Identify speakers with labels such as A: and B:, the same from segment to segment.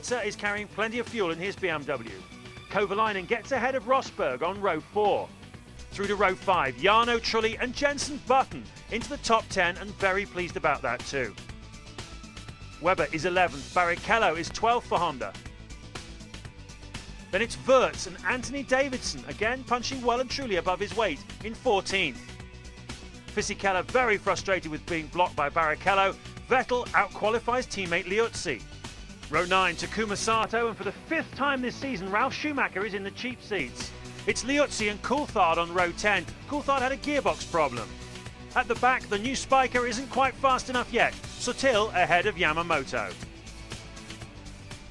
A: Kubica is carrying plenty of fuel in his BMW. Kovalainen gets ahead of Rosberg on row 4. Through to row 5, Jarno Trulli and Jenson Button into the top 10, and very pleased about that too. Webber is 11th, Barrichello is 12th for Honda. Then it's Wirtz and Anthony Davidson, again punching well and truly above his weight, in 14th. Fisichella very frustrated with being blocked by Barrichello. Vettel outqualifies teammate Liuzzi. Row 9, Takuma Sato, and for the 5th time this season, Ralf Schumacher is in the cheap seats. It's Liuzzi and Coulthard on row 10. Coulthard had a gearbox problem. At the back, the new spiker isn't quite fast enough yet. Sotil ahead of Yamamoto.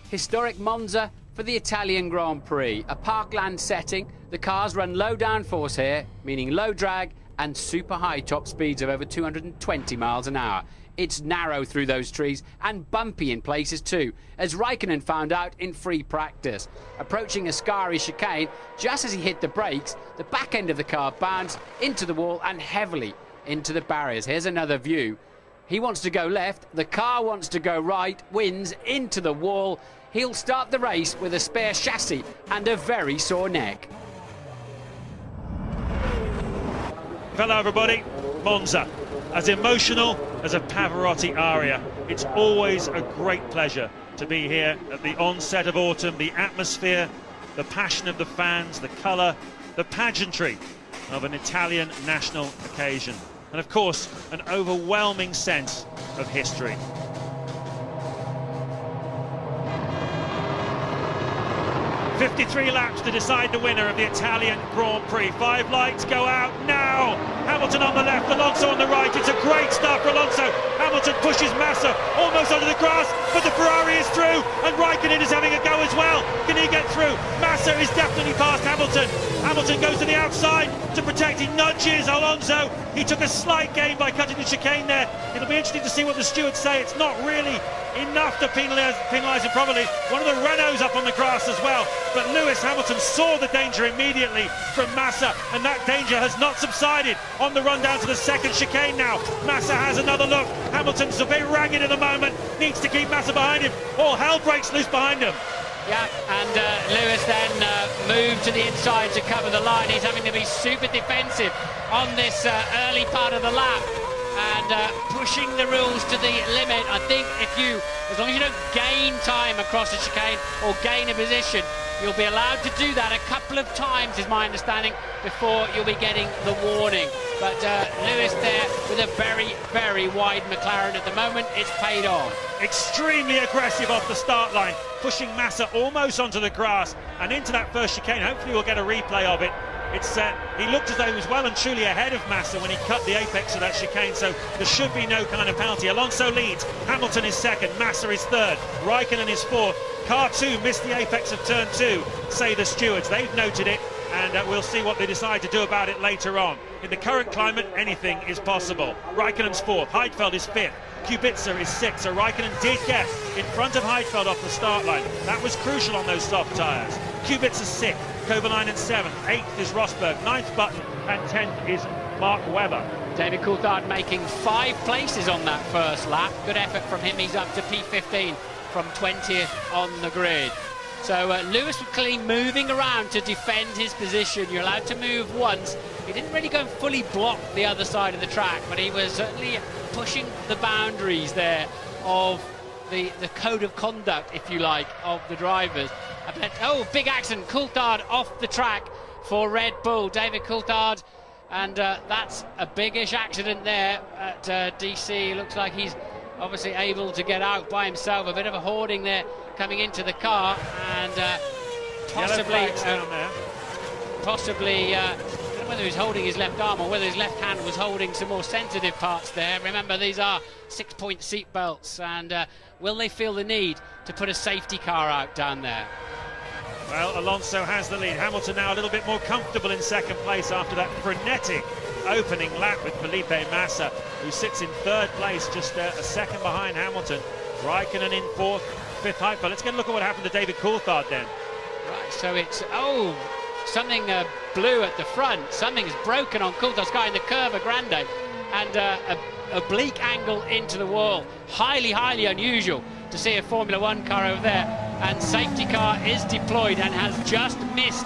B: Historic Monza for the Italian Grand Prix. A parkland setting. The cars run low downforce here, meaning low drag and super high top speeds of over 220 miles an hour. It's narrow through those trees and bumpy in places too, as Raikkonen found out in free practice. Approaching Ascari chicane, just as he hit the brakes, the back end of the car bounced into the wall and heavily into the barriers. Here's another view. He wants to go left, the car wants to go right, wins into the wall. He'll start the race with a spare chassis and a very sore neck.
A: Hello everybody, Monza. As emotional as a Pavarotti aria, it's always a great pleasure to be here at the onset of autumn. The atmosphere, the passion of the fans, the colour, the pageantry of an Italian national occasion. And of course, an overwhelming sense of history. "53 laps to decide the winner of the Italian Grand Prix. 5 lights go out now. Hamilton on the left, Alonso on the right. It's a great start for Alonso. Hamilton pushes Massa almost onto the grass, but the Ferrari is through, and Raikkonen is having a go as well. Can he get through? Massa is definitely past Hamilton. Hamilton goes to the outside to protect. He nudges Alonso. He took a slight gain by cutting the chicane there. It'll be interesting to see what the stewards say. It's not really enough to penalise him probably. One of the Renaults up on the grass as well. But Lewis Hamilton saw the danger immediately from Massa, and that danger has not subsided. On the run down to the second chicane now. Massa has another look. Hamilton's a bit ragged at the moment. Needs to keep Massa behind him. All hell breaks loose behind him.
B: Yeah, and Lewis then moved to the inside to cover the line. He's having to be super defensive on this early part of the lap, and pushing the rules to the limit. I think as long as you don't gain time across the chicane or gain a position, you'll be allowed to do that a couple of times, is my understanding, before you'll be getting the warning. But Lewis there with a very, very wide McLaren at the moment. It's paid off.
A: Extremely aggressive off the start line, pushing Massa almost onto the grass and into that first chicane. Hopefully we'll get a replay of it. He looked as though he was well and truly ahead of Massa when he cut the apex of that chicane, so there should be no kind of penalty. Alonso leads, Hamilton is second, Massa is third, Raikkonen is fourth. Car 2 missed the apex of turn 2, say the stewards. They've noted it, and we'll see what they decide to do about it later on. In the current climate, anything is possible. Raikkonen's fourth, Heidfeld is fifth, Kubica is sixth, so Raikkonen did get in front of Heidfeld off the start line. That was crucial on those soft tyres. Kubica's sixth, Kovalainen seventh, eighth is Rosberg, ninth Button, and 10th is Mark Webber.
B: David Coulthard making 5 places on that first lap. Good effort from him. He's up to P15 from 20th on the grid. So Lewis was clearly moving around to defend his position. You're allowed to move once. He didn't really go and fully block the other side of the track, but he was certainly pushing the boundaries there of the code of conduct, if you like, of the drivers. Oh, big accident. Coulthard off the track for Red Bull. David Coulthard, and that's a biggish accident there at DC. Looks like he's obviously able to get out by himself. A bit of a hoarding there coming into the car, and possibly I don't know whether he's holding his left arm or whether his left hand was holding some more sensitive parts there. Remember, these are 6-point seat belts, and will they feel the need to put a safety car out down there?
A: Well, Alonso has the lead. Hamilton now a little bit more comfortable in second place after that frenetic opening lap with Felipe Massa, who sits in third place, just a second behind Hamilton. Raikkonen in fourth, fifth Heidfeld. Let's get a look at what happened to David Coulthard then.
B: Right, so it's, something blue at the front. Something's broken on Coulthard's car in the Curva Grande, and a oblique angle into the wall. Highly, highly unusual to see a Formula One car over there. and safety car is deployed and has just missed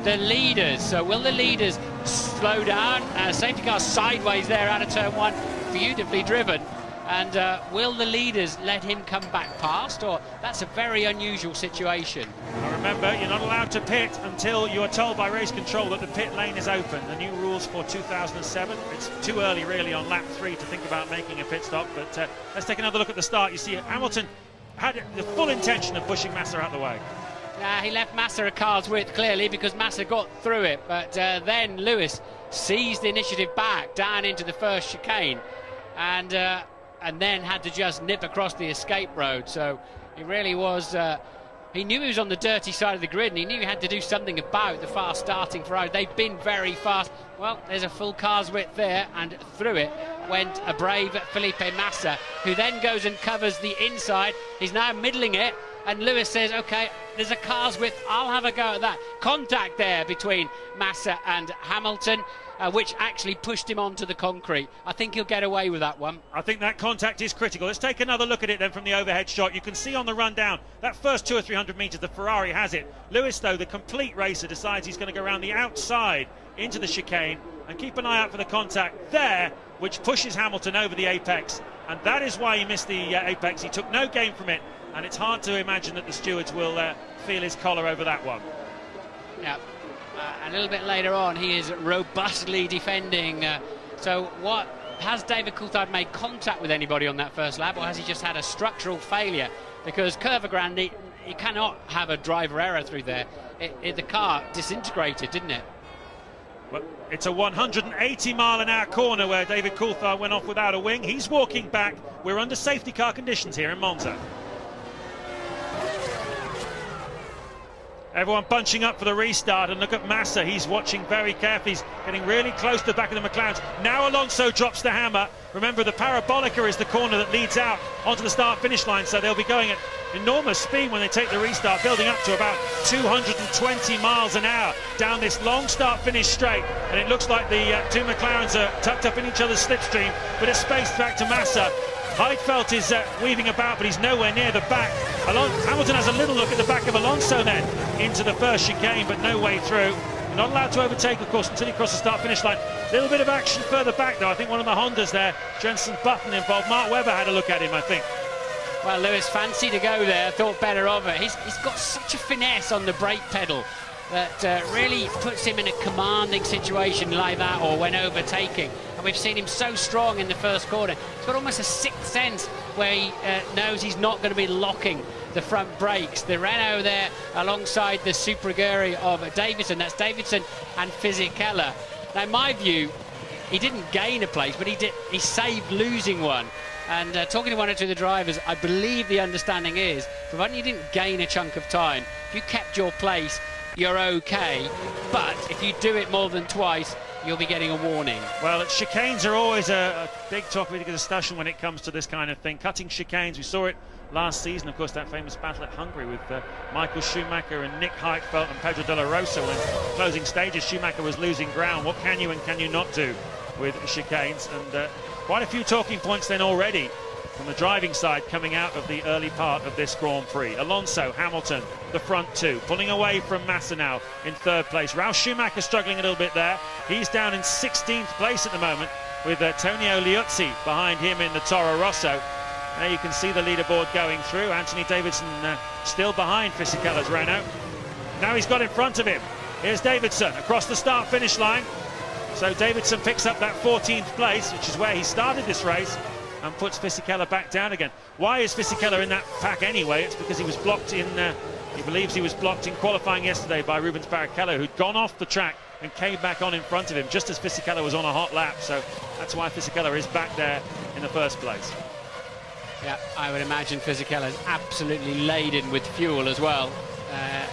B: the leaders. So will the leaders slow down? Safety car sideways there out of turn 1, beautifully driven. And will the leaders let him come back past, or that's a very unusual situation?
A: Now remember, you're not allowed to pit until you are told by race control that the pit lane is open. The new rules for 2007. It's too early really on lap 3 to think about making a pit stop, but let's take another look at the start. You see Hamilton had the full intention of pushing Massa out the way.
B: He left Massa a car's width clearly because Massa got through it, but then Lewis seized the initiative back down into the first chicane, and then had to just nip across the escape road. So he really was, he knew he was on the dirty side of the grid, and he knew he had to do something about the fast starting Ferrari. They've been very fast. Well, there's a full car's width there, and through it went a brave Felipe Massa, who then goes and covers the inside. He's now middling it, and Lewis says, okay, there's a car's width, I'll have a go at that. Contact there between Massa and Hamilton, which actually pushed him onto the concrete. I think he'll get away with that one.
A: I think that contact is critical. Let's take another look at it then from the overhead shot. You can see on the run down, that first 200 or 300 metres, the Ferrari has it. Lewis, though, the complete racer, decides he's going to go around the outside into the chicane, and keep an eye out for the contact there, which pushes Hamilton over the apex. And that is why he missed the apex. He took no gain from it, and it's hard to imagine that the stewards will feel his collar over that one.
B: Yeah. A little bit later on, he is robustly defending. So what, has David Coulthard made contact with anybody on that first lap, or has he just had a structural failure? Because Curva Grande, you cannot have a driver error through there. The car disintegrated, didn't it?
A: Well, it's a 180-mile-an-hour corner where David Coulthard went off without a wing. He's walking back. We're under safety car conditions here in Monza. Everyone bunching up for the restart, and look at Massa, he's watching very carefully, he's getting really close to the back of the McLarens. Now Alonso drops the hammer. Remember, the Parabolica is the corner that leads out onto the start-finish line, so they'll be going at enormous speed when they take the restart, building up to about 220 miles an hour down this long start-finish straight, and it looks like the two McLarens are tucked up in each other's slipstream, but it's spaced back to Massa. Heidfeld is weaving about, but he's nowhere near the back. Hamilton has a little look at the back of Alonso then into the first chicane, but no way through. You're not allowed to overtake, of course, until you cross the start-finish line. A little bit of action further back, though. I think one of the Hondas there, Jenson Button involved. Mark Webber had a look at him, I think.
B: Well, Lewis fancied to go there, thought better of it. He's got such a finesse on the brake pedal that really puts him in a commanding situation like that, or when overtaking. And we've seen him so strong in the first corner. He's got almost a sixth sense where he knows he's not going to be locking the front brakes. The Renault there alongside the Superaguri of Davidson. That's Davidson and Fisichella. Now, in my view, he didn't gain a place, but he saved losing one. And talking to one or two of the drivers, I believe the understanding is, provided you didn't gain a chunk of time, if you kept your place, you're okay. But if you do it more than twice, you'll be getting a warning.
A: Well, chicanes are always a big topic of discussion when it comes to this kind of thing. Cutting chicanes, we saw it last season, of course, that famous battle at Hungary with Michael Schumacher and Nick Heidfeld and Pedro de la Rosa. When closing stages, Schumacher was losing ground. What can you and can you not do with chicanes? And quite a few talking points then already from the driving side coming out of the early part of this Grand Prix. Alonso, Hamilton, the front two, pulling away from Massa now in third place. Ralf Schumacher struggling a little bit there. He's down in 16th place at the moment with Tonio Liuzzi behind him in the Toro Rosso. There you can see the leaderboard going through. Anthony Davidson still behind Fisichella's Renault. Now he's got in front of him. Here's Davidson across the start-finish line. So Davidson picks up that 14th place, which is where he started this race, and puts Fisichella back down again. Why is Fisichella in that pack anyway? It's because he was blocked in, he believes he was blocked in qualifying yesterday by Rubens Barrichello, who'd gone off the track and came back on in front of him just as Fisichella was on a hot lap. So that's why Fisichella is back there in the first place.
B: Yeah, I would imagine Fisichella is absolutely laden with fuel as well,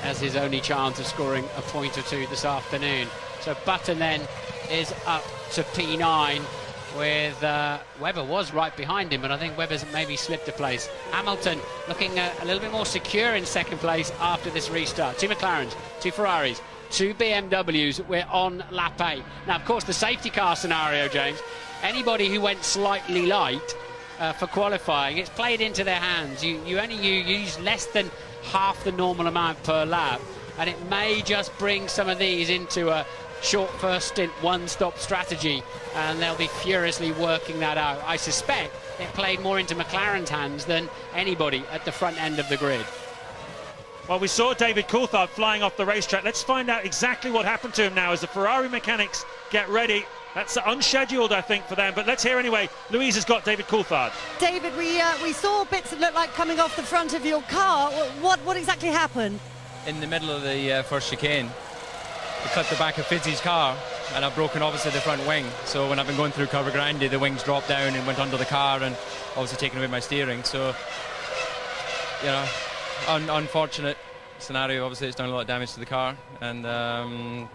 B: as his only chance of scoring a point or two this afternoon. So Button then is up to P9, with Webber was right behind him, but I think Webber's maybe slipped a place. Hamilton looking a little bit more secure in second place after this restart. Two McLarens, two Ferraris, two BMWs. We're on lap 8. Now, of course, the safety car scenario, James, anybody who went slightly light for qualifying, it's played into their hands. You use less than half the normal amount per lap, and it may just bring some of these into a short first stint, one-stop strategy, and they'll be furiously working that out. I suspect it played more into McLaren's hands than anybody at the front end of the grid.
A: Well, we saw David Coulthard flying off the racetrack. Let's find out exactly what happened to him now as the Ferrari mechanics get ready. That's unscheduled, I think, for them, but let's hear anyway. Louise has got David Coulthard.
C: David, we saw bits that looked like coming off the front of your car. What exactly happened?
D: In the middle of the first chicane, I cut the back of Fizzy's car, and I've broken obviously the front wing. So when I've been going through Curva Grande, the wings dropped down and went under the car, and obviously taken away my steering. So, you know, unfortunate scenario. Obviously, it's done a lot of damage to the car, and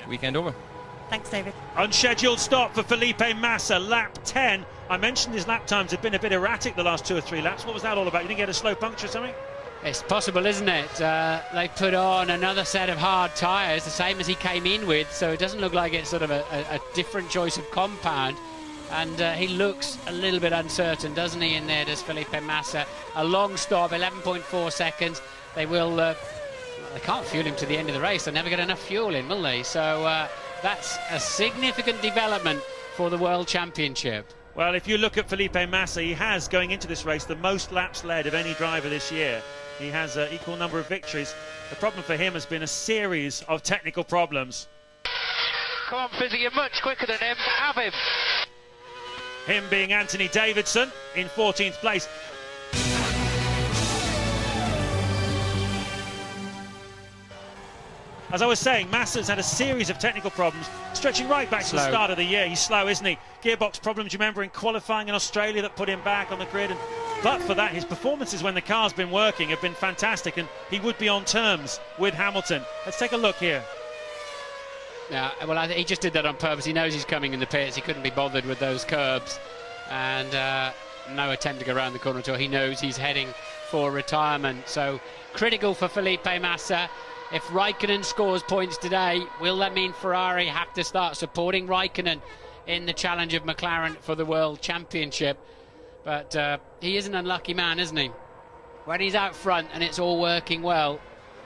D: weekend over.
C: Thanks, David.
A: Unscheduled stop for Felipe Massa, lap 10. I mentioned his lap times have been a bit erratic the last 2 or 3 laps. What was that all about? You didn't get a slow puncture or something?
B: It's possible, isn't it? They put on another set of hard tyres, the same as he came in with, so it doesn't look like it's sort of a different choice of compound. And he looks a little bit uncertain, doesn't he, in there, does Felipe Massa. A long stop, 11.4 seconds. They will, they can't fuel him to the end of the race. They'll never get enough fuel in, will they? So that's a significant development for the World Championship.
A: Well, if you look at Felipe Massa, he has, going into this race, the most laps led of any driver this year. He has an equal number of victories. The problem for him has been a series of technical problems.
E: Come on, Fizzy, you're much quicker than him. Have him.
A: Him being Anthony Davidson in 14th place. As I was saying, Massa's had a series of technical problems, stretching right back to the start of the year. He's slow, isn't he? Gearbox problems, you remember, in qualifying in Australia that put him back on the grid. But for that, his performances when the car's been working have been fantastic, and he would be on terms with Hamilton. Let's take a look here.
B: Yeah, well, I think he just did that on purpose. He knows he's coming in the pits. He couldn't be bothered with those curbs, and no attempt to go around the corner at all. He knows he's heading for retirement. So critical for Felipe Massa. If Raikkonen scores points today, will that mean Ferrari have to start supporting Raikkonen in the challenge of McLaren for the World Championship? But he is an unlucky man, isn't he? When he's out front and it's all working well,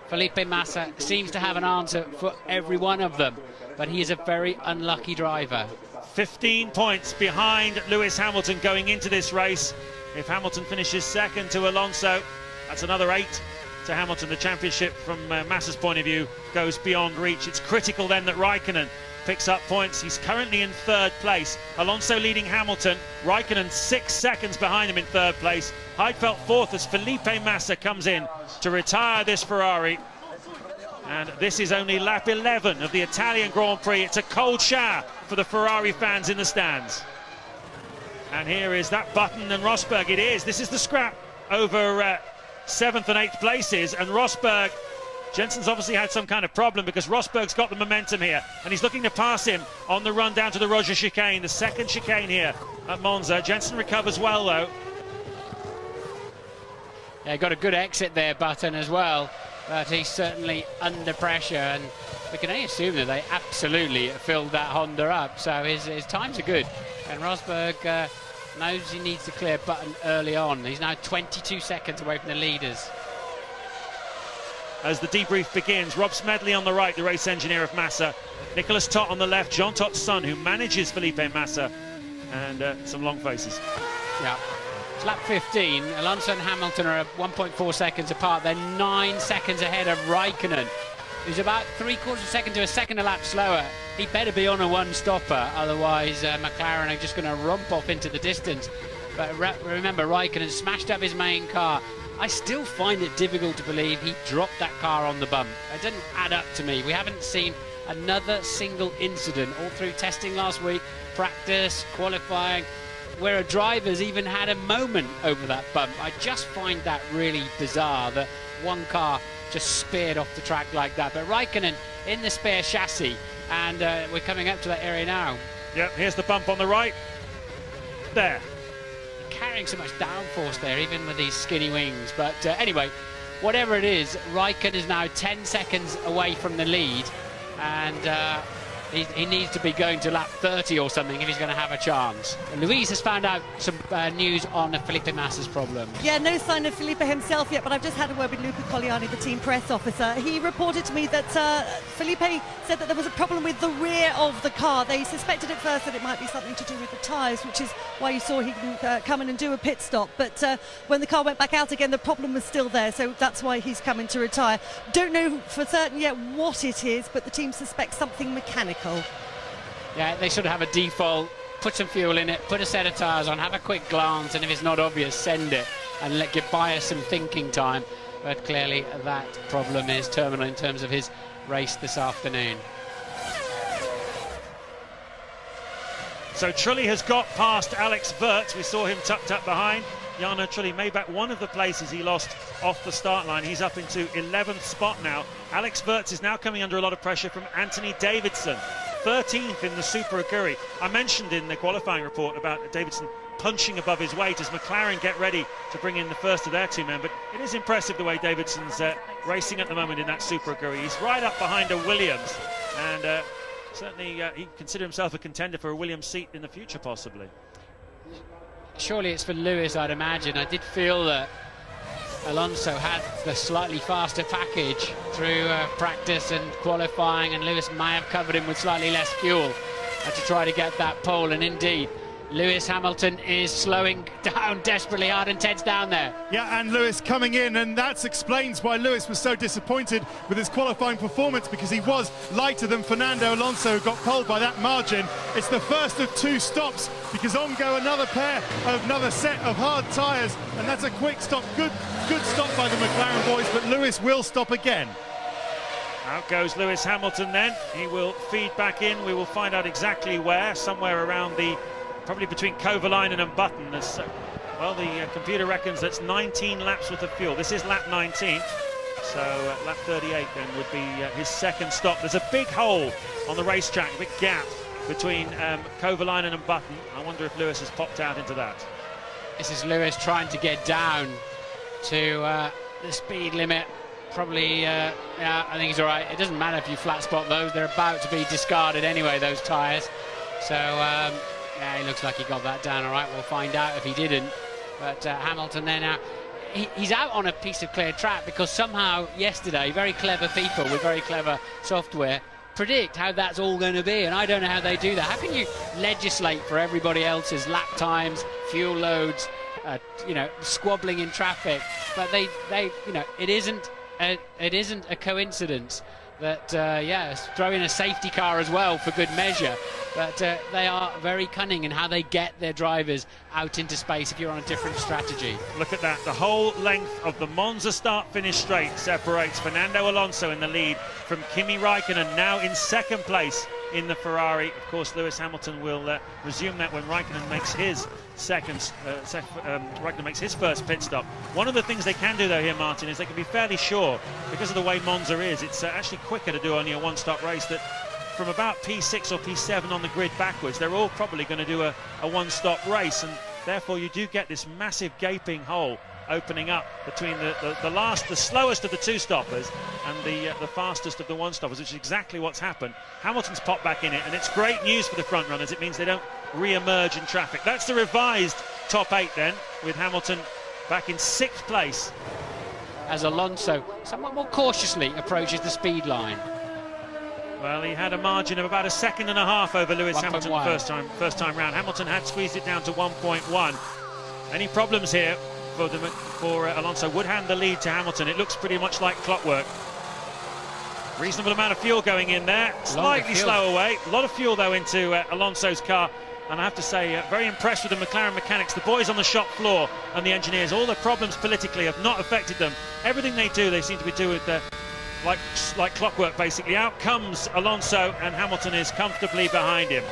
B: Felipe Massa seems to have an answer for every one of them, but he is a very unlucky driver.
A: 15 points behind Lewis Hamilton going into this race. If Hamilton finishes second to Alonso, that's another 8 to Hamilton. The championship from Massa's point of view goes beyond reach. It's critical then that Raikkonen picks up points. He's currently in 3rd place. Alonso leading Hamilton. Raikkonen 6 seconds behind him in 3rd place. Heidfeld 4th as Felipe Massa comes in to retire this Ferrari. And this is only lap 11 of the Italian Grand Prix. It's a cold shower for the Ferrari fans in the stands. And here is that Button and Rosberg. It is. This is the scrap over 7th and 8th places, and Rosberg, Jensen's obviously had some kind of problem because Rosberg's got the momentum here and he's looking to pass him on the run down to the Roger chicane, the 2nd chicane here at Monza. Jensen recovers well though.
B: Yeah, got a good exit there, Button, as well, but he's certainly under pressure, and we can only assume that they absolutely filled that Honda up, so his times are good, and Rosberg knows he needs to clear Button early on. He's now 22 seconds away from the leaders.
A: As the debrief begins, Rob Smedley on the right, the race engineer of Massa. Nicholas Tott on the left, Jean Tott's son, who manages Felipe Massa. And some long faces.
B: Yeah. It's lap 15. Alonso and Hamilton are 1.4 seconds apart. They're 9 seconds ahead of Raikkonen, who's about 3/4 of a second to a second a lap slower. He better be on a one-stopper, otherwise McLaren are just going to romp off into the distance. But remember, Raikkonen smashed up his main car. I still find it difficult to believe he dropped that car on the bump. It didn't add up to me. We haven't seen another single incident all through testing last week, practice, qualifying, where a driver's even had a moment over that bump. I just find that really bizarre that one car just speared off the track like that. But Raikkonen in the spare chassis, and we're coming up to that area now.
A: Yep, here's the bump on the right. There.
B: Carrying so much downforce there, even with these skinny wings. But anyway, whatever it is, Raikkonen is now 10 seconds away from the lead, and he needs to be going to lap 30 or something if he's going to have a chance. Louise has found out some news on Felipe Massa's problem.
C: Yeah, no sign of Felipe himself yet, but I've just had a word with Luca Colliani, the team press officer. He reported to me that Felipe said that there was a problem with the rear of the car. They suspected at first that it might be something to do with the tyres, which is why you saw he can come in and do a pit stop. But when the car went back out again, the problem was still there, so that's why he's coming to retire. Don't know for certain yet what it is, but the team suspects something mechanical.
B: Yeah, they should have a default, put some fuel in it, put a set of tyres on, have a quick glance, and if it's not obvious, send it and buy us some thinking time. But clearly that problem is terminal in terms of his race this afternoon.
A: So Trulli has got past Alex Wirtz. We saw him tucked up behind. Jarno Trulli made back one of the places he lost off the start line. He's up into 11th spot now. Alex Wirtz is now coming under a lot of pressure from Anthony Davidson, 13th in the Super Aguri. I mentioned in the qualifying report about Davidson punching above his weight as McLaren get ready to bring in the first of their two men, but it is impressive the way Davidson's racing at the moment in that Super Aguri. He's right up behind a Williams, and certainly he consider himself a contender for a Williams seat in the future, possibly.
B: Surely it's for Lewis, I'd imagine. I did feel that Alonso had the slightly faster package through practice and qualifying, and Lewis may have covered him with slightly less fuel to try to get that pole. And indeed, Lewis Hamilton is slowing down desperately hard, and Ted's down there.
F: Yeah, and Lewis coming in, and that explains why Lewis was so disappointed with his qualifying performance, because he was lighter than Fernando Alonso, who got poled by that margin. It's the first of two stops, because on go another set of hard tyres, and that's a quick stop. Good stop by the McLaren boys, but Lewis will stop again.
A: Out goes Lewis Hamilton then. He will feed back in. We will find out exactly where, somewhere around probably between Kovalainen and Button. Well, the computer reckons that's 19 laps worth of fuel. This is lap 19, so lap 38 then would be his second stop. There's a big hole on the racetrack, a big gap between Kovalainen and Button. I wonder if Lewis has popped out into that.
B: This is Lewis trying to get down to the speed limit. Probably, yeah, I think he's all right. It doesn't matter if you flat spot those. They're about to be discarded anyway, those tyres. So, yeah, he looks like he got that down all right. We'll find out if he didn't. But Hamilton there now, he's out on a piece of clear track, because somehow yesterday very clever people with very clever software predict how that's all going to be, and I don't know how they do that. How can you legislate for everybody else's lap times, fuel loads, squabbling in traffic? But they it isn't a coincidence that throw in a safety car as well for good measure. But they are very cunning in how they get their drivers out into space if you're on a different strategy.
A: Look at that. The whole length of the Monza start-finish straight separates Fernando Alonso in the lead from Kimi Raikkonen, now in second place in the Ferrari. Of course, Lewis Hamilton will resume that when Raikkonen makes his Raikkonen makes his first pit stop. One of the things they can do though here, Martin, is they can be fairly sure, because of the way Monza is, it's actually quicker to do only a one-stop race, that from about P6 or P7 on the grid backwards, they're all probably going to do a one-stop race, and therefore you do get this massive gaping hole opening up between the slowest of the two stoppers and the fastest of the one stoppers, which is exactly what's happened. Hamilton's popped back in it, and it's great news for the front runners. It means they don't re-emerge in traffic. That's the revised top 8 then, with Hamilton back in 6th place.
B: As Alonso somewhat more cautiously approaches the speed line.
A: Well, he had a margin of about a second and a half over Lewis Hamilton first time round. Hamilton had squeezed it down to 1.1. Any problems here for Alonso would hand the lead to Hamilton. It looks pretty much like clockwork. Reasonable amount of fuel going in there, slightly slow away. A lot of fuel though into Alonso's car, and I have to say very impressed with the McLaren mechanics, the boys on the shop floor and the engineers. All the problems politically have not affected them. Everything they do, they seem to be doing with like clockwork basically. Out comes Alonso, and Hamilton is comfortably behind him.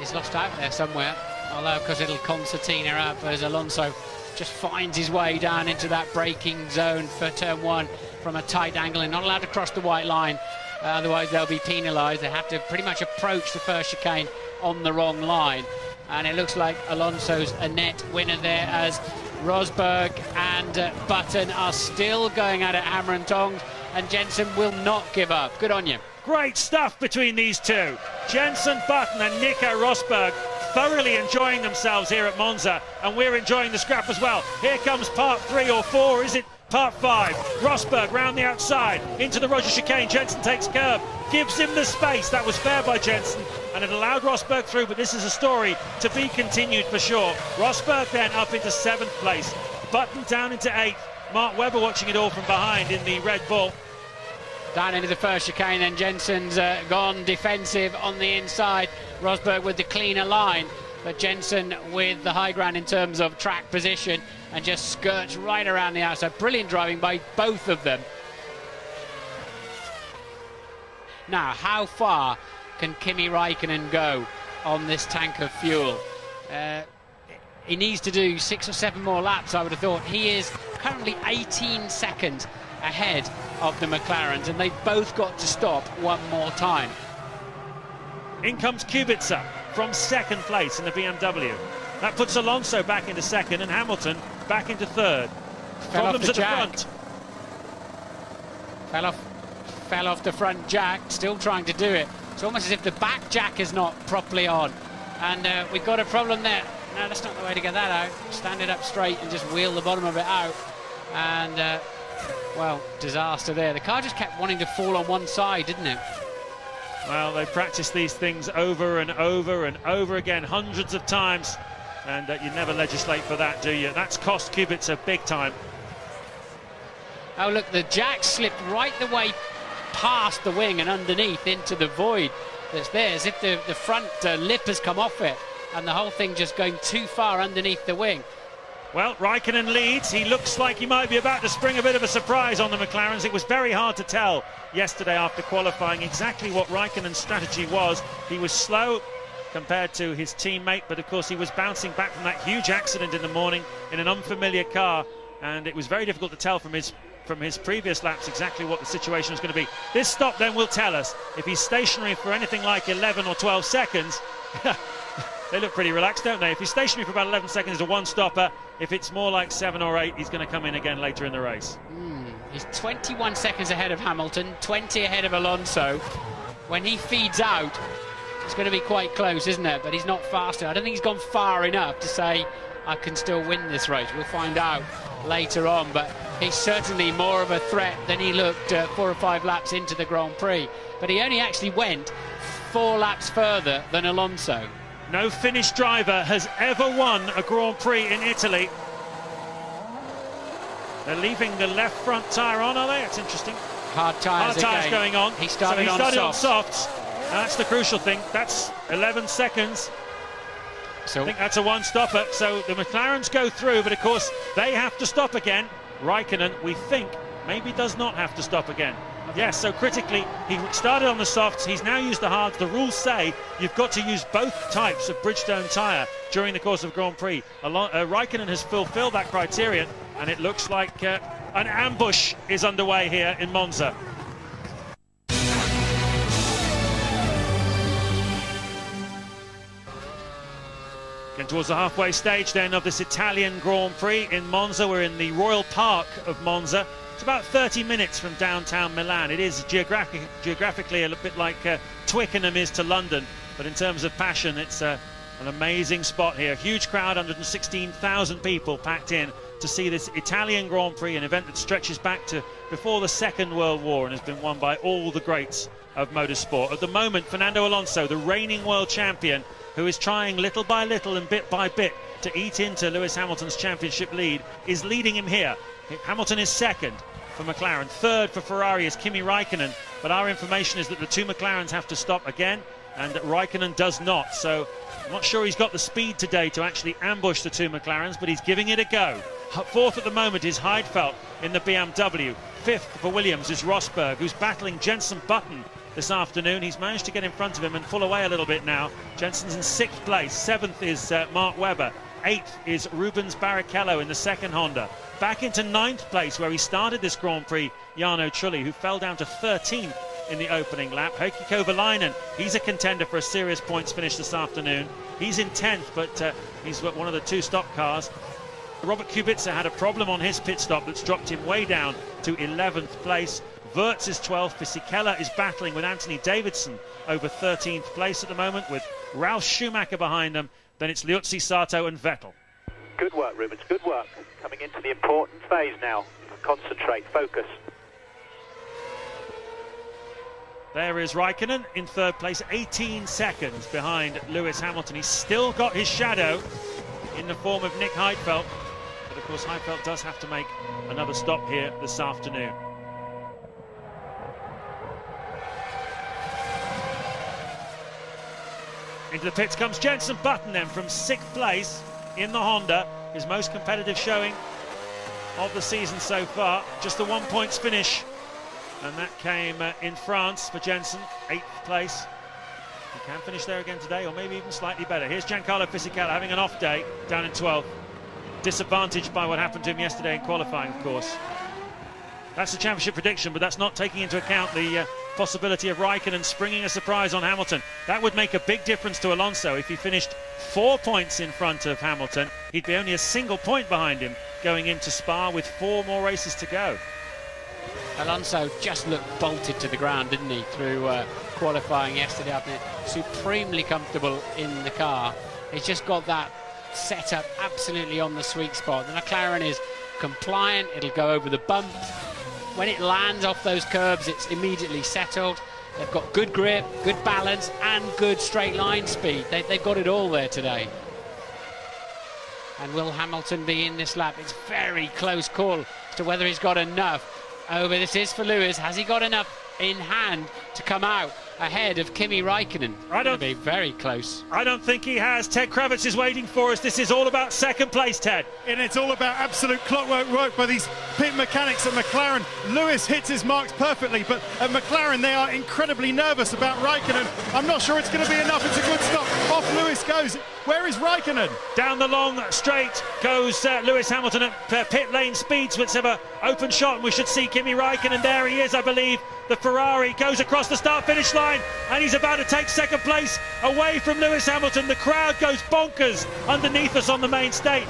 B: He's lost out there somewhere, although because it'll concertina out as Alonso just finds his way down into that braking zone for turn 1 from a tight angle, and not allowed to cross the white line, otherwise they'll be penalised. They have to pretty much approach the first chicane on the wrong line, and it looks like Alonso's a net winner there, as Rosberg and Button are still going at it hammer and tongs, and Jensen will not give up. Good on you.
A: Great stuff between these two. Jenson Button and Nico Rosberg thoroughly enjoying themselves here at Monza, and we're enjoying the scrap as well. Here comes part 3 or 4, is it? Part 5. Rosberg round the outside into the Roger chicane. Jenson takes curb, gives him the space. That was fair by Jenson, and it allowed Rosberg through, but this is a story to be continued for sure. Rosberg then up into 7th place, Button down into 8th. Mark Webber watching it all from behind in the Red Bull.
B: Down into the first chicane, then Jenson's gone defensive on the inside. Rosberg with the cleaner line, but Jenson with the high ground in terms of track position and just skirts right around the outside. Brilliant driving by both of them. Now, how far can Kimi Raikkonen go on this tank of fuel? He needs to do 6 or 7 more laps, I would have thought. He is currently 18 seconds ahead of the McLarens, and they've both got to stop one more time.
A: In comes Kubica from 2nd place in the BMW. That puts Alonso back into 2nd and Hamilton back into 3rd. Problems at the front.
B: Fell off the front jack, still trying to do it. It's almost as if the back jack is not properly on, and we've got a problem there. No, that's not the way to get that out. Stand it up straight and just wheel the bottom of it out, and well, disaster there. The car just kept wanting to fall on one side, didn't it?
A: Well, they practice these things over and over and over again, hundreds of times, and you never legislate for that, do you? That's cost Kubica big time.
B: Oh, look, the jack slipped right the way past the wing and underneath into the void that's there, as if the front lip has come off it, and the whole thing just going too far underneath the wing.
A: Well, Raikkonen leads. He looks like he might be about to spring a bit of a surprise on the McLarens. It was very hard to tell yesterday after qualifying exactly what Raikkonen's strategy was. He was slow compared to his teammate, but of course he was bouncing back from that huge accident in the morning in an unfamiliar car, and it was very difficult to tell from his previous laps exactly what the situation was going to be. This stop then will tell us if he's stationary for anything like 11 or 12 seconds. They look pretty relaxed, don't they? If he's stationary for about 11 seconds, it's a one-stopper. If it's more like 7 or 8, he's going to come in again later in the race.
B: He's 21 seconds ahead of Hamilton, 20 ahead of Alonso. When he feeds out, it's going to be quite close, isn't it? But he's not faster. I don't think he's gone far enough to say, I can still win this race. We'll find out later on, but he's certainly more of a threat than he looked 4 or 5 laps into the Grand Prix. But he only actually went 4 laps further than Alonso.
A: No Finnish driver has ever won a Grand Prix in Italy. They're leaving the left front tyre on, are they? That's interesting.
B: Hard tyres
A: going on.
B: He started on
A: softs. That's the crucial thing. That's 11 seconds.
B: So
A: I think that's a one-stopper. So the McLarens go through, but of course they have to stop again. Raikkonen, we think, maybe does not have to stop again. Yes, so critically, he started on the softs, he's now used the hards. The rules say you've got to use both types of Bridgestone tyre during the course of Grand Prix. Raikkonen has fulfilled that criterion, and it looks like an ambush is underway here in Monza. Getting towards the halfway stage then of this Italian Grand Prix in Monza. We're in the Royal Park of Monza. It's about 30 minutes from downtown Milan. It is geographically a little bit like Twickenham is to London, but in terms of passion, it's an amazing spot here. Huge crowd, 116,000 people packed in to see this Italian Grand Prix, an event that stretches back to before the Second World War and has been won by all the greats of motorsport. At the moment, Fernando Alonso, the reigning world champion, who is trying little by little and bit by bit to eat into Lewis Hamilton's championship lead, is leading him here. Hamilton is 2nd for McLaren, 3rd for Ferrari is Kimi Raikkonen, but our information is that the 2 McLarens have to stop again and that Raikkonen does not, so I'm not sure he's got the speed today to actually ambush the 2 McLarens, but he's giving it a go. 4th at the moment is Heidfeld in the BMW. 5th for Williams is Rosberg, who's battling Jenson Button this afternoon. He's managed to get in front of him and pull away a little bit now. Jenson's in 6th place. 7th is Mark Webber. 8th is Rubens Barrichello in the 2nd Honda. Back into 9th place where he started this Grand Prix, Jarno Trulli, who fell down to 13th in the opening lap. Heikki Kovalainen, he's a contender for a serious points finish this afternoon. He's in 10th, but he's one of the 2 stop cars. Robert Kubica had a problem on his pit stop that's dropped him way down to 11th place. Wirtz is 12th. Fisichella is battling with Anthony Davidson over 13th place at the moment, with Ralf Schumacher behind them. Then it's Liuzzi, Sato and Vettel.
E: Good work, Rubens, good work. Coming into the important phase now. Concentrate, focus.
A: There is Raikkonen in third place, 18 seconds behind Lewis Hamilton. He's still got his shadow in the form of Nick Heidfeld. But of course, Heidfeld does have to make another stop here this afternoon. Into the pits comes Jenson Button then from 6th place in the Honda. His most competitive showing of the season so far. Just a 1 points finish. And that came in France for Jenson, 8th place. He can finish there again today, or maybe even slightly better. Here's Giancarlo Fisichella having an off day, down in 12th. Disadvantaged by what happened to him yesterday in qualifying, of course. That's the championship prediction, but that's not taking into account the possibility of Raikkonen springing a surprise on Hamilton. That would make a big difference to Alonso. If he finished 4 points in front of Hamilton, he'd be only a single point behind him going into Spa with 4 more races to go.
B: Alonso just looked bolted to the ground, didn't he, through qualifying yesterday afternoon. Supremely comfortable in the car. He's just got that set up absolutely on the sweet spot. The McLaren is compliant, it'll go over the bump. When it lands off those curbs, it's immediately settled. They've got good grip, good balance, and good straight line speed. They've got it all there today. And will Hamilton be in this lap? It's a very close call as to whether he's got enough. Over this is for Lewis. Has he got enough in hand to come out ahead of Kimi Raikkonen?
A: I don't
B: be very close.
A: I don't think he has. Ted Kravitz is waiting for us. This is all about second place, Ted.
F: And it's all about absolute clockwork work by these pit mechanics at McLaren. Lewis hits his marks perfectly, but at McLaren they are incredibly nervous about Raikkonen. I'm not sure it's going to be enough. It's a good stop. Off Lewis goes. Where is Raikkonen?
A: Down the long straight goes Lewis Hamilton at pit lane speeds. Let's have an open shot, and we should see Kimi Raikkonen. There he is, I believe. The Ferrari goes across the start-finish line, and he's about to take second place away from Lewis Hamilton. The crowd goes bonkers underneath us on the main straight.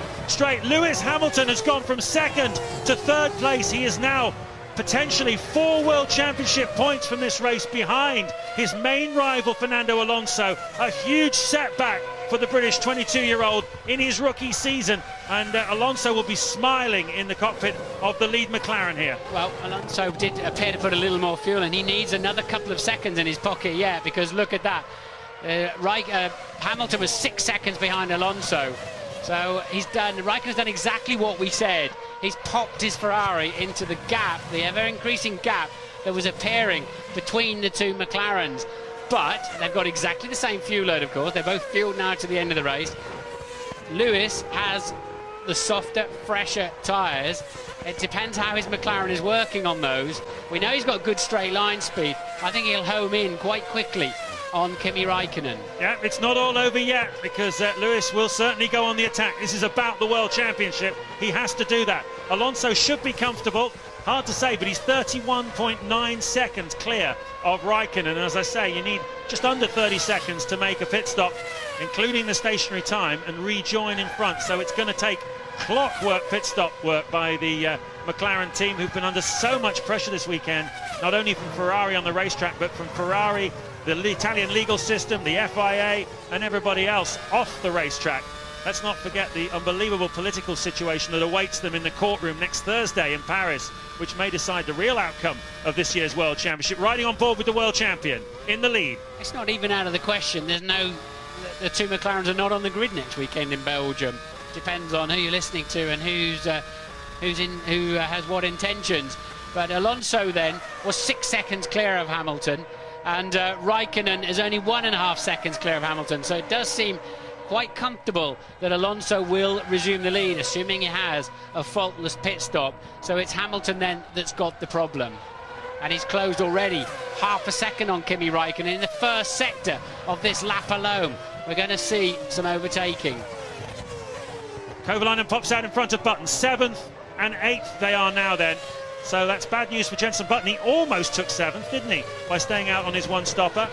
A: Lewis Hamilton has gone from second to third place. He is now potentially 4 World Championship points from this race behind his main rival Fernando Alonso. A huge setback for the British 22-year-old in his rookie season, and Alonso will be smiling in the cockpit of the lead McLaren here.
B: Well, Alonso did appear to put a little more fuel in. He needs another couple of seconds in his pocket yet, because look at that. Hamilton was 6 seconds behind Alonso. So Raikkonen's done exactly what we said. He's popped his Ferrari into the gap, the ever-increasing gap that was appearing between the two McLarens. But they've got exactly the same fuel load, of course. They're both fueled now to the end of the race. Lewis has the softer, fresher tyres. It depends how his McLaren is working on those. We know he's got good straight line speed. I think he'll home in quite quickly on Kimi Raikkonen.
A: Yeah, it's not all over yet, because Lewis will certainly go on the attack. This is about the World Championship. He has to do that. Alonso should be comfortable. Hard to say, but he's 31.9 seconds clear of Raikkonen. And as I say, you need just under 30 seconds to make a pit stop, including the stationary time, and rejoin in front. So it's going to take clockwork pit stop work by the McLaren team, who've been under so much pressure this weekend, not only from Ferrari on the racetrack, but from Ferrari, the Italian legal system, the FIA, and everybody else off the racetrack. Let's not forget the unbelievable political situation that awaits them in the courtroom next Thursday in Paris, which may decide the real outcome of this year's World Championship. Riding on board with the world champion in the lead.
B: It's not even out of the question. The two McLarens are not on the grid next weekend in Belgium. Depends on who you're listening to and who has what intentions. But Alonso then was 6 seconds clear of Hamilton, and Raikkonen is only 1.5 seconds clear of Hamilton. So it does seem quite comfortable that Alonso will resume the lead, assuming he has a faultless pit stop. So it's Hamilton then that's got the problem. And he's closed already half a second on Kimi Raikkonen in the first sector of this lap alone. We're going to see some overtaking.
A: Kovalainen pops out in front of Button. 7th and 8th they are now then. So that's bad news for Jenson Button. He almost took 7th, didn't he, by staying out on his one stopper.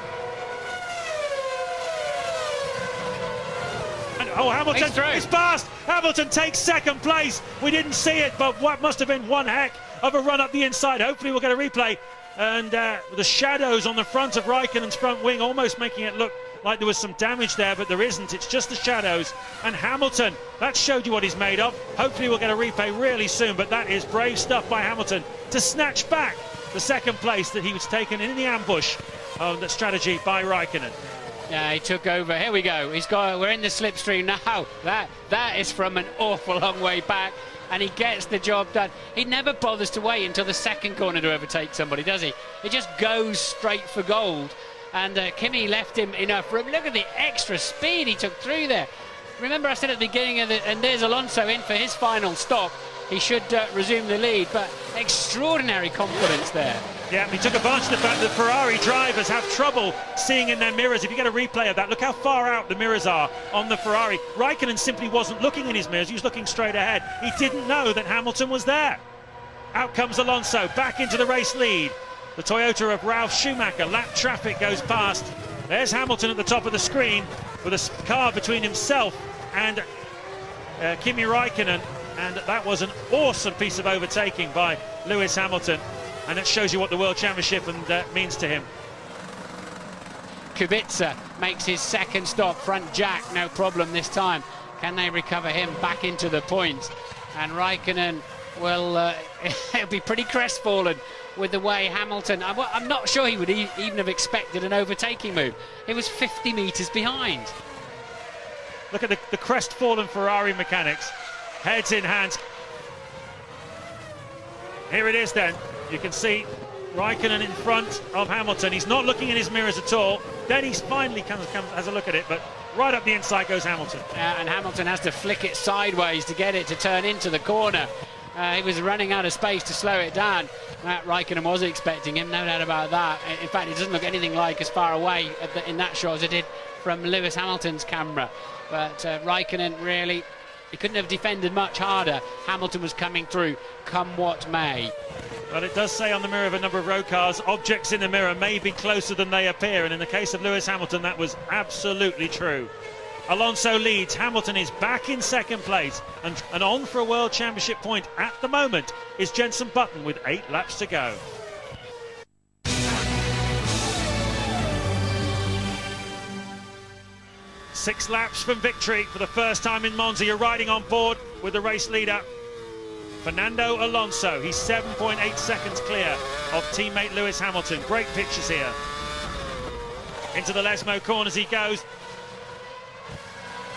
A: Oh, Hamilton is past. Hamilton takes second place. We didn't see it, but what must have been one heck of a run up the inside. Hopefully we'll get a replay and the shadows on the front of Raikkonen's front wing almost making it look like there was some damage there, but there isn't. It's just the shadows. And Hamilton, that showed you what he's made of. Hopefully we'll get a replay really soon, but that is brave stuff by Hamilton to snatch back the second place that he was taken in the ambush of the strategy by Raikkonen.
B: Yeah, he took over. Here we go. We're in the slipstream now. That is from an awful long way back, and he gets the job done. He never bothers to wait until the second corner to overtake somebody, does he? He just goes straight for gold. And Kimi left him enough room. Look at the extra speed he took through there. Remember I said at the beginning of and there's Alonso in for his final stop. He should resume the lead, but extraordinary confidence there.
A: Yeah, he took advantage of the fact that Ferrari drivers have trouble seeing in their mirrors. If you get a replay of that, look how far out the mirrors are on the Ferrari. Raikkonen simply wasn't looking in his mirrors, he was looking straight ahead. He didn't know that Hamilton was there. Out comes Alonso, back into the race lead. The Toyota of Ralf Schumacher, lap traffic goes past. There's Hamilton at the top of the screen with a car between himself and Kimi Raikkonen, and that was an awesome piece of overtaking by Lewis Hamilton, and it shows you what the World Championship means to him.
B: Kubica makes his second stop, front jack, no problem this time. Can they recover him back into the points? And Raikkonen will he'll be pretty crestfallen with the way Hamilton, I'm not sure he would even have expected an overtaking move. He was 50 metres behind.
A: Look at the crestfallen Ferrari mechanics, heads in hands. Here it is then, you can see Raikkonen in front of Hamilton. He's not looking in his mirrors at all. Then he finally has a look at it, but right up the inside goes Hamilton.
B: And Hamilton has to flick it sideways to get it to turn into the corner. He was running out of space to slow it down. Raikkonen was expecting him, no doubt about that. In fact, it doesn't look anything like as far away in that shot as it did from Lewis Hamilton's camera. But Raikkonen really, he couldn't have defended much harder. Hamilton was coming through, come what may.
A: But it does say on the mirror of a number of road cars, objects in the mirror may be closer than they appear. And in the case of Lewis Hamilton, that was absolutely true. Alonso leads, Hamilton is back in second place, and on for a World Championship point at the moment is Jenson Button with 8 laps to go. Six laps from victory for the first time in Monza. You're riding on board with the race leader, Fernando Alonso. He's 7.8 seconds clear of teammate Lewis Hamilton. Great pictures here. Into the Lesmo corners he goes.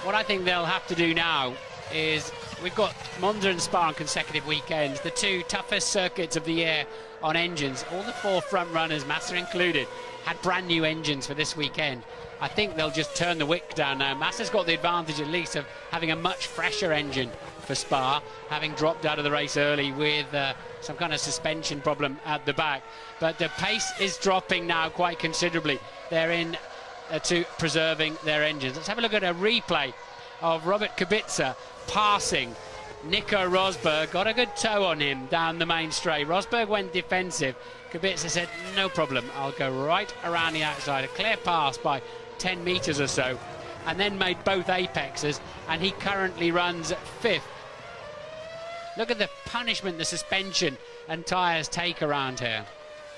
B: What I think they'll have to do now is, we've got Monza and Spa on consecutive weekends, the two toughest circuits of the year on engines. All the 4 front runners, Massa included, had brand new engines for this weekend. I think they'll just turn the wick down now. Massa's got the advantage at least of having a much fresher engine for Spa, having dropped out of the race early with some kind of suspension problem at the back. But the pace is dropping now quite considerably. They're in to preserving their engines. Let's have a look at a replay of Robert Kubica passing Nico Rosberg. Got a good toe on him down the main straight. Rosberg went defensive. Kubica said, no problem, I'll go right around the outside. A clear pass by 10 metres or so, and then made both apexes, and he currently runs 5th. Look at the punishment the suspension and tyres take around here.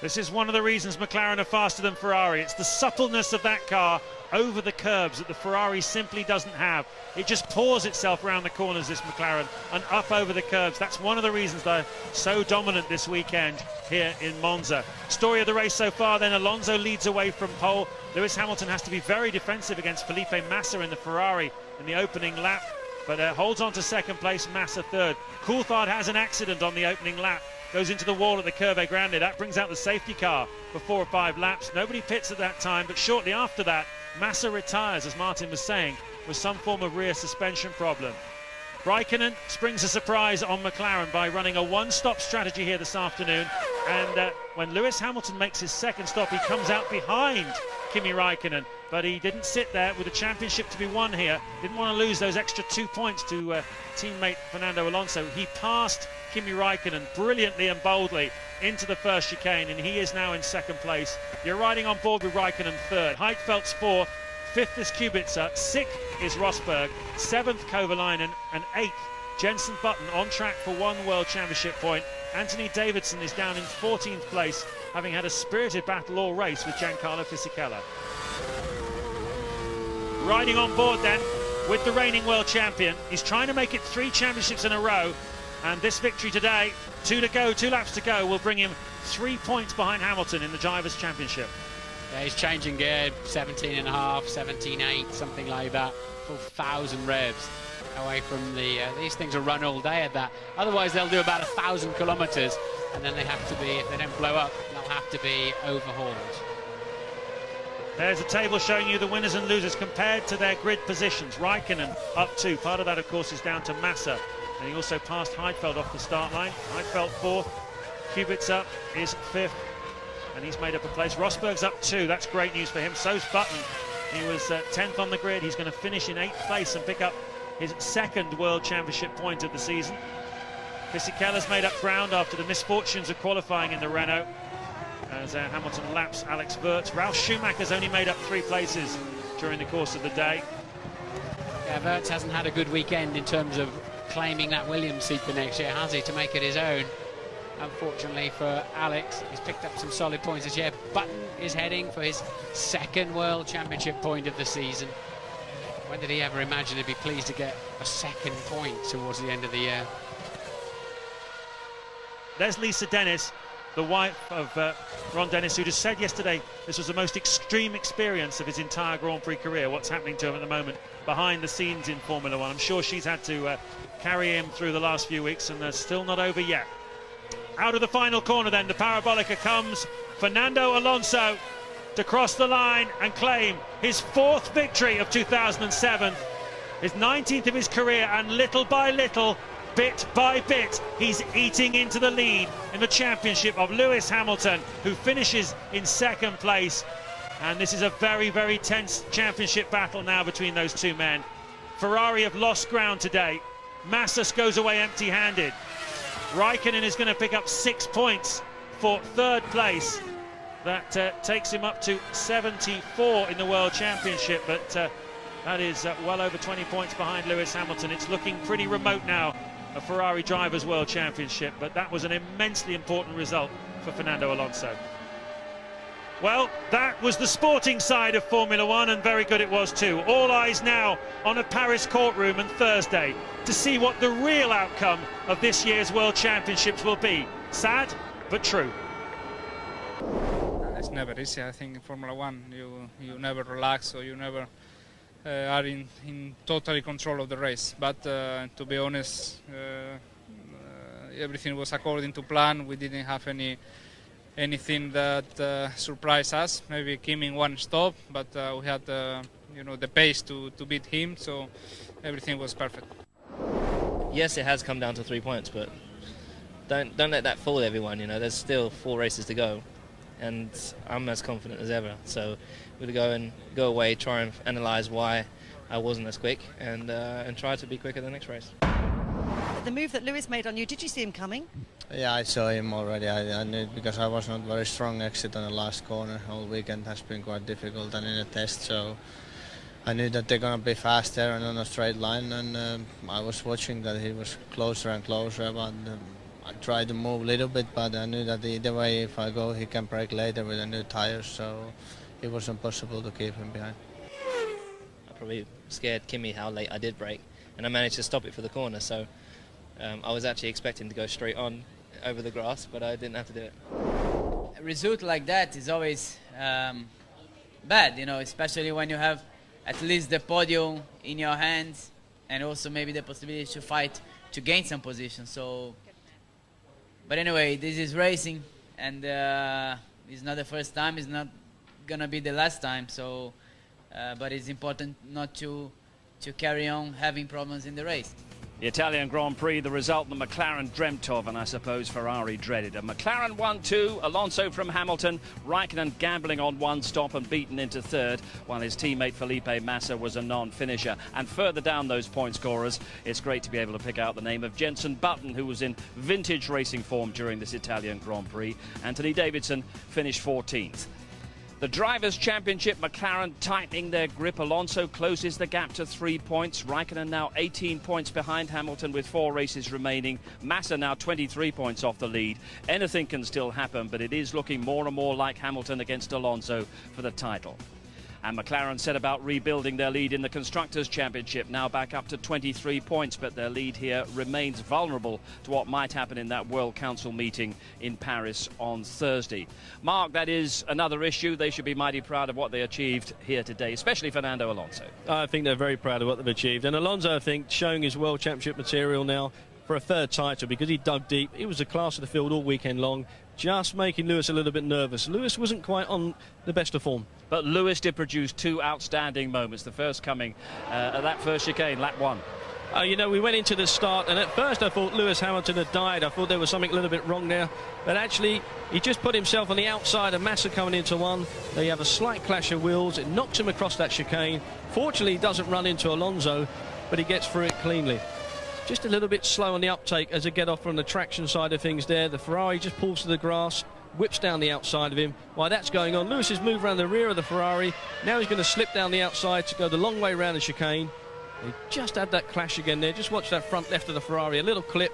A: This is one of the reasons McLaren are faster than Ferrari. It's the suppleness of that car over the curbs that the Ferrari simply doesn't have. It just pours itself around the corners, this McLaren, and up over the curbs. That's one of the reasons they're so dominant this weekend here in Monza. Story of the race so far then, Alonso leads away from pole. Lewis Hamilton has to be very defensive against Felipe Massa in the Ferrari in the opening lap, but holds on to second place, Massa third. Coulthard has an accident on the opening lap. Goes into the wall at the Curve Grande. That brings out the safety car for 4 or 5 laps. Nobody pits at that time, but shortly after that, Massa retires, as Martin was saying, with some form of rear suspension problem. Raikkonen springs a surprise on McLaren by running a one-stop strategy here this afternoon, and when Lewis Hamilton makes his second stop, he comes out behind Kimi Raikkonen, but he didn't sit there with the championship to be won here. Didn't want to lose those extra 2 points to teammate Fernando Alonso. He passed Kimi Raikkonen brilliantly and boldly into the first chicane, and he is now in second place. You're riding on board with Raikkonen third, Heidfeld's fourth, 5th is Kubica, 6th is Rosberg, 7th Kovalainen, and 8th Jenson Button on track for 1 World Championship point. Anthony Davidson is down in 14th place having had a spirited battle all race with Giancarlo Fisichella. Riding on board then with the reigning world champion. He's trying to make it 3 championships in a row, and this victory today, 2 to go, 2 laps to go, will bring him 3 points behind Hamilton in the Drivers' Championship.
B: Yeah, he's changing gear, 17.5, 17.8, something like that, full 1,000 revs away from the, these things will run all day at that. Otherwise they'll do about 1,000 kilometers, and then they have to be, if they don't blow up, they'll have to be overhauled.
A: There's a table showing you the winners and losers compared to their grid positions. Raikkonen up 2. Part of that, of course, is down to Massa. And he also passed Heidfeld off the start line. Heidfeld 4th. Kubica is 5th. And he's made up a place. Rosberg's up 2. That's great news for him. So's Button. He was 10th on the grid. He's going to finish in 8th place and pick up his 2nd World Championship point of the season. Fisichella's made up ground after the misfortunes of qualifying in the Renault, as Hamilton laps Alex Wurz. Ralf Schumacher's only made up 3 places during the course of the day.
B: Yeah, Wurz hasn't had a good weekend in terms of claiming that Williams seat for next year, has he, to make it his own? Unfortunately for Alex, he's picked up some solid points this year. Button is heading for his 2nd World Championship point of the season. When did he ever imagine he'd be pleased to get a 2nd point towards the end of the year?
A: There's Lisa Dennis, the wife of Ron Dennis, who just said yesterday this was the most extreme experience of his entire Grand Prix career, what's happening to him at the moment behind the scenes in Formula One. I'm sure she's had to carry him through the last few weeks, and they're still not over yet. Out of the final corner then, the Parabolica comes Fernando Alonso to cross the line and claim his 4th victory of 2007, his 19th of his career, and little by little, bit by bit, he's eating into the lead in the championship of Lewis Hamilton, who finishes in 2nd place. And this is a very, very tense championship battle now between those 2 men. Ferrari have lost ground today. Massa goes away empty-handed. Raikkonen is going to pick up 6 points for 3rd place. That takes him up to 74 in the World Championship, but that is well over 20 points behind Lewis Hamilton. It's looking pretty remote now, a Ferrari Drivers' World Championship, but that was an immensely important result for Fernando Alonso. Well, that was the sporting side of Formula One, and very good it was too. All eyes now on a Paris courtroom on Thursday to see what the real outcome of this year's World Championships will be. Sad, but true.
G: It's never easy. I think in Formula One you never relax, or you never are in totally control of the race. But to be honest, everything was according to plan. We didn't have anything that surprised us. Maybe Kim in 1 stop, but we had the pace to beat him, so everything was perfect.
H: Yes, it has come down to 3 points, but don't let that fool everyone. There's still 4 races to go, and I'm as confident as ever. So we're going to go away, try and analyse why I wasn't as quick, and try to be quicker the next race.
C: The move that Lewis made on you, did you see him coming?
I: Yeah, I saw him already. I knew, because I was not very strong exit on the last corner. All weekend has been quite difficult and in a test, so I knew that they're going to be faster and on a straight line, and I was watching that he was closer and closer, but I tried to move a little bit, but I knew that either way, if I go, he can break later with the new tires, so it was impossible to keep him behind.
H: I probably scared Kimi how late I did brake, and I managed to stop it for the corner, so I was actually expecting to go straight on over the grass, but I didn't have to do it.
J: A result like that is always bad, especially when you have at least the podium in your hands, and also maybe the possibility to fight to gain some position. So, but anyway, this is racing, and it's not the first time, it's not gonna be the last time. So, but it's important not to carry on having problems in the race.
K: The Italian Grand Prix, the result the McLaren dreamt of, and I suppose Ferrari dreaded. A McLaren 1-2, Alonso from Hamilton, Raikkonen gambling on 1 stop and beaten into 3rd, while his teammate Felipe Massa was a non-finisher. And further down those point scorers, it's great to be able to pick out the name of Jenson Button, who was in vintage racing form during this Italian Grand Prix. Anthony Davidson finished 14th. The Drivers' Championship, McLaren tightening their grip. Alonso closes the gap to 3 points. Raikkonen now 18 points behind Hamilton with 4 races remaining. Massa now 23 points off the lead. Anything can still happen, but it is looking more and more like Hamilton against Alonso for the title. And McLaren set about rebuilding their lead in the Constructors' Championship, now back up to 23 points, but their lead here remains vulnerable to what might happen in that World Council meeting in Paris on Thursday. Mark, that is another issue. They should be mighty proud of what they achieved here today, especially Fernando Alonso.
L: I think they're very proud of what they've achieved. And Alonso, I think, showing his World Championship material now for a third title because he dug deep. He was the class of the field all weekend long, just making Lewis a little bit nervous. Lewis wasn't quite on the best of form.
K: But Lewis did produce 2 outstanding moments, the first coming at that first chicane, lap 1.
L: You know, we went into the start, and at first I thought Lewis Hamilton had died. I thought there was something a little bit wrong there. But actually, he just put himself on the outside of Massa coming into one. They have a slight clash of wheels. It knocks him across that chicane. Fortunately, he doesn't run into Alonso, but he gets through it cleanly. Just a little bit slow on the uptake as they get off from the traction side of things there. The Ferrari just pulls to the grass, whips down the outside of him. While that's going on, Lewis has moved around the rear of the Ferrari. Now he's going to slip down the outside to go the long way around the chicane. They just had that clash again there. Just watch that front left of the Ferrari, a little clip.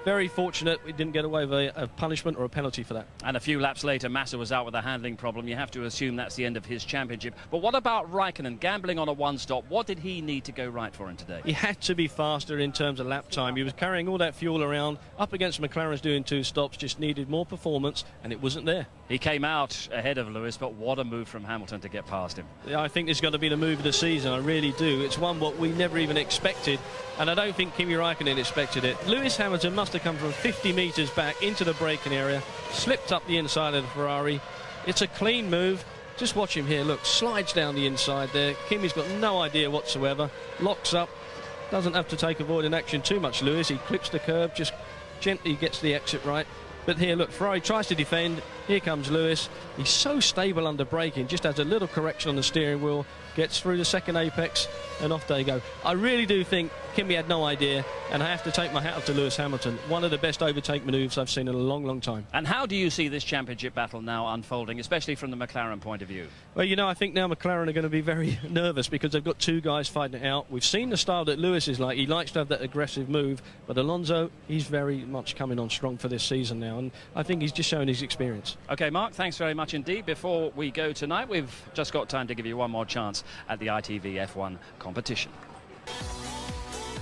L: Very fortunate we didn't get away with a punishment or a penalty for that.
K: And a few laps later, Massa was out with a handling problem. You have to assume that's the end of his championship. But what about Raikkonen gambling on a one-stop? What did he need to go right for him today?
L: He had to be faster in terms of lap time. He was carrying all that fuel around, up against McLaren's doing 2 stops, just needed more performance, and it wasn't there.
K: He came out ahead of Lewis, but what a move from Hamilton to get past him.
L: Yeah, I think this has got to be the move of the season. I really do. It's one what we never even expected, and I don't think Kimi Raikkonen expected it. Lewis Hamilton must have come from 50 metres back into the braking area, slipped up the inside of the Ferrari. It's a clean move. Just watch him here. Look, slides down the inside there. Kimi's got no idea whatsoever. Locks up. Doesn't have to take avoiding action too much, Lewis. He clips the curb, just gently gets the exit right. But here, look, Ferrari tries to defend. Here comes Lewis. He's so stable under braking, just has a little correction on the steering wheel, gets through the second apex, and off they go. I really do think Kimi had no idea, and I have to take my hat off to Lewis Hamilton. One of the best overtake manoeuvres I've seen in a long, long time.
K: And how do you see this championship battle now unfolding, especially from the McLaren point of view?
L: Well, you know, I think now McLaren are going to be very nervous because they've got 2 guys fighting it out. We've seen the style that Lewis is like. He likes to have that aggressive move, but Alonso, he's very much coming on strong for this season now, and I think he's just showing his experience.
K: OK, Mark, thanks very much indeed. Before we go tonight, we've just got time to give you one more chance at the ITV F1 competition.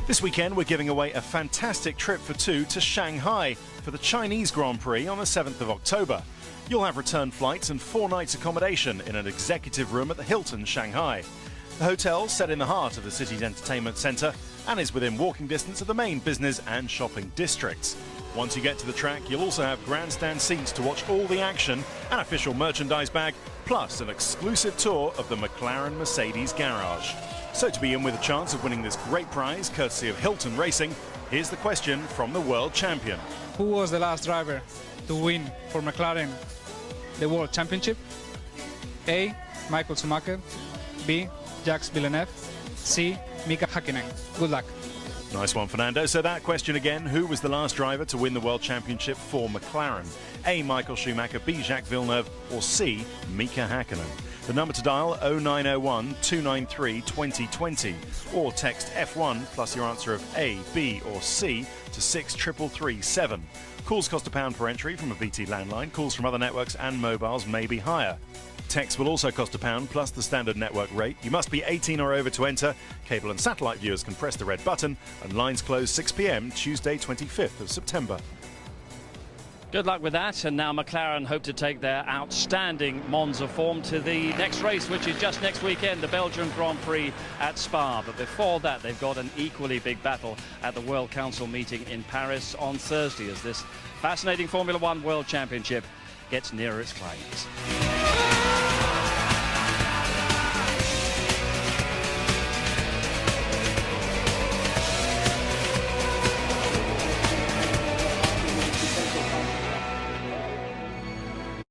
M: This weekend we're giving away a fantastic trip for 2 to Shanghai for the Chinese Grand Prix on the 7th of October. You'll have return flights and 4 nights accommodation in an executive room at the Hilton Shanghai. The hotel's set in the heart of the city's entertainment centre and is within walking distance of the main business and shopping districts. Once you get to the track, you'll also have grandstand seats to watch all the action, an official merchandise bag, plus an exclusive tour of the McLaren Mercedes garage. So to be in with a chance of winning this great prize, courtesy of Hilton Racing, here's the question from the world champion.
G: Who was the last driver to win for McLaren the World Championship? A. Michael Schumacher. B. Jacques Villeneuve. C. Mika Häkkinen. Good luck.
M: Nice one, Fernando. So that question again, who was the last driver to win the World Championship for McLaren? A. Michael Schumacher, B. Jacques Villeneuve, or C. Mika Häkkinen? The number to dial 0901 293 2020 or text F1 plus your answer of A, B or C to 63337. Calls cost £1 per entry from a BT landline. Calls from other networks and mobiles may be higher. Text will also cost £1 plus the standard network rate. You must be 18 or over to enter. Cable and satellite viewers can press the red button, and lines close 6 p.m. Tuesday 25th of September.
K: Good luck with that, and now McLaren hope to take their outstanding Monza form to the next race, which is just next weekend, the Belgian Grand Prix at Spa. But before that, they've got an equally big battle at the World Council meeting in Paris on Thursday as this fascinating Formula One World Championship gets nearer its climax.